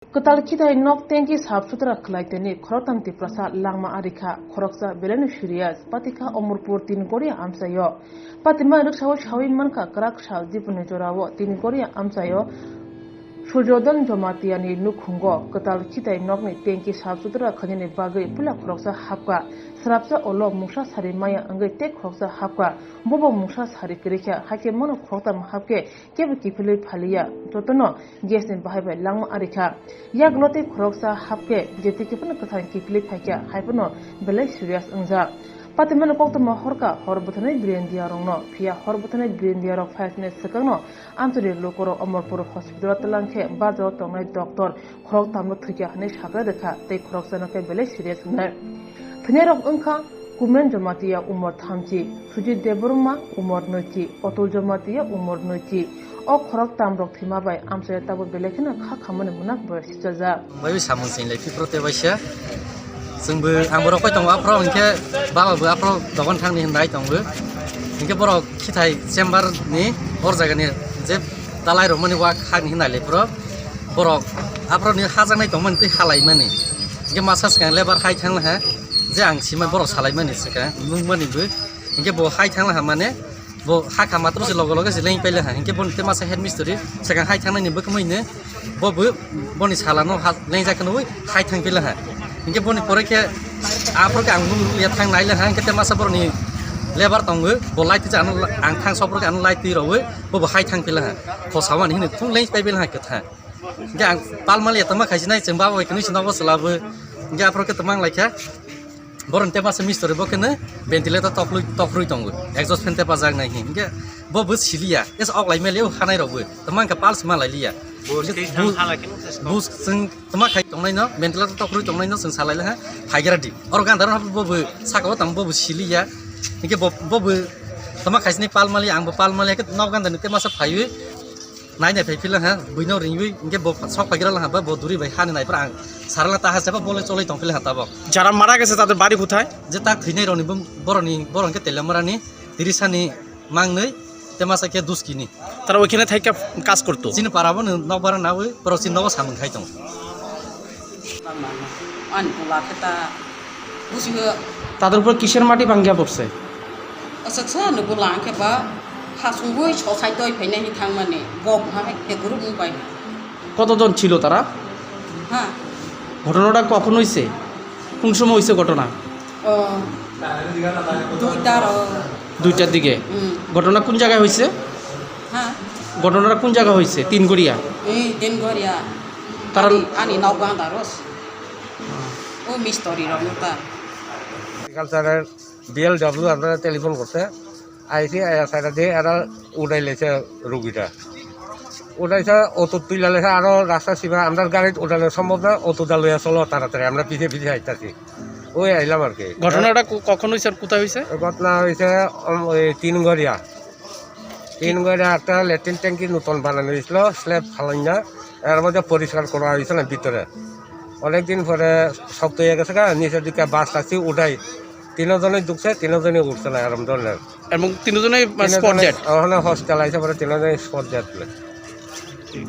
Ketal kita nok tengki sab sutra kelaiteni khorotamti prasa langma arika khoroksa belenu shurias patika omurpur tin korea amsayo patima ruksawo shawin manka krak shaw dipune jorawo tin korea amsayo Surjodan Jomatiani Nukhungo, Ketal kita nokni tengki sab sutra khanyani bagai pula khoroksa hapka Serapsa olo mungsa sari maya anggai tek khoroksa hapka bobo mungsa sari kerikya hake mono khoroktam hapke kebe kipili phaliya jotono gesni bahaibai langma arika yaglote khoroksa hapke jeti kipana kathan kipili phakya haipono belai serious angja Patimana koktama horka horbuthanai briendiarongno phia horbuthanai briendiarok phasne sakangno anturi lokoro Omorpur hospital talangkhe bajo tongnai doctor khorok tamno thikya hane sakra dekha tei khorok sanake belai serious ngai Phanerok ongkha Kumen Jomatiya umor thamchi Sujit Deburma umor noiti Otul Jomatiya umor noiti o khorok tamrok thimabai amsaya tabo belekhina kha khamane munak boy sijaja bai samung sin lefi prote baisya जोंबो आं बर' खय दङ आफ्राव इनके बाबाबो आफ्राव दगन थांनि होननाय दङबो इनके बर' खिथाय चेम्बारनि अर जायगानि जे दालाय रमनि वा खानि होननायले बर' आफ्रावनि हाजांनाय दंमोन बै हालायमानि इनके मासास गां लेबार हाय थांला हा जे आं सिमा बर' सालायमानि सिका मुंमानिबो इनके ब हाय थांला हा माने ब हाखा मात्र से लगे लगे लें पाइले हा इनके बनते मासा हेड मिस्ट्री सिगां हाय थांनायनि बखमैनो बबो बनि सालानो लें जाखनो हाय थांफिला हा इनके बनि परेखे आफोरखौ आं मुलिया थांनायले हा इनके मासा बरनि लेबार दङो ब लाइट जानो आं थां सबरखौ आं लाइट दिरावो बबो हाय थांफिला हा खसावानि हिनो थुं लें पाइबेला हा कथा इनके आं पालमालिया तमा खायसिनाय जों बाबायखौनो सिनाव सलाबो इनके आफोरखौ तमां लाइखा बरन ते मासा मिस्ट्री बखनो वेंटिलेटर तखरुइ दङो एक्सस्ट फेन ते पाजाग नाय इनके बबो सिलिया एस अगलाय मेलेव खानाय रावबो तमांका पाल्स मालायलिया बुस जों तमा खाय दंनाय न वेंटिलेटर तखरुइ दंनाय न जों सालायले हा फाइगरादि और गान्दार बबो साकाव तम बबो सिलिया इनके बबो तमा खायसनि पालमालि आंबो पालमालिया के नव गान्दार ते मासा फाइयो नायनाय फाइफिला हा बुइनो रिंगुइ इनके ब सक फाइगरा ला बा बदुरि भाई हानि नायफोर आं सारला ताहा सेबा बले चलै दंफिला हा ताबक যারা মারা গেছে তাদের বাড়ি কোথায় যে তা থৈনাই রনি বরনকে তেলামরানি তিরিসানি মাংनै তেমাসাকে দুস্কিনি তারা ওইখানে থেকে কাজ করতো চিন পারাবো নবারা নাও পরসিন নব সামন খাই দं তাদের উপর কিসের মাটি ভাঙ্গিয়া পড়ছে Saksa nubulang ke ba hasungui sosai toy phene hi thang mane bok ha ke guru mu pai কতজন ছিল তারা ha ঘটনাটা কখন হইছে কোন সময় হইছে ঘটনা দুইটার দিকে ঘটনা কোন জায়গায় হইছে ha ঘটনাটা কোন জায়গায় হইছে তিনগড়িয়া den goria তারা ani nawgang daros o mystery ro ta কালচারের বিএলডব্লিউ আপনারা টেলিফোন করতে আইসি সাইডা দিয়ে এরা উড়াই লেছে রুগীটা উড়াইছে অটো তুলে লেছে আরও রাস্তা সীমা আমরা গাড়িত উঠানো সম্ভব না অটোটা লইয়া চলো তাড়াতাড়ি আমরা পিছিয়ে পিছিয়ে আইতাছি ওই আইলাম আর কি ঘটনাটা কখন হইছে আর কোথায় হইছে ঘটনা হয়েছে ওই তিনগড়িয়া একটা ল্যাট্রিন ট্যাঙ্কি নতুন বানানো হয়েছিল স্ল্যাব ফালাই না এর মধ্যে পরিষ্কার করা হয়েছে না ভিতরে অনেকদিন পরে শক্ত হয়ে গেছে নিচের দিকে বাস টাসি উঠাই তিনজনে ঢুকছে তিনজনে উঠছে না এরকম ধরনের এবং তিনজনে স্পট ডেড ওখানে হস্টেল আইসে পরে তিনজনে স্পট ডেড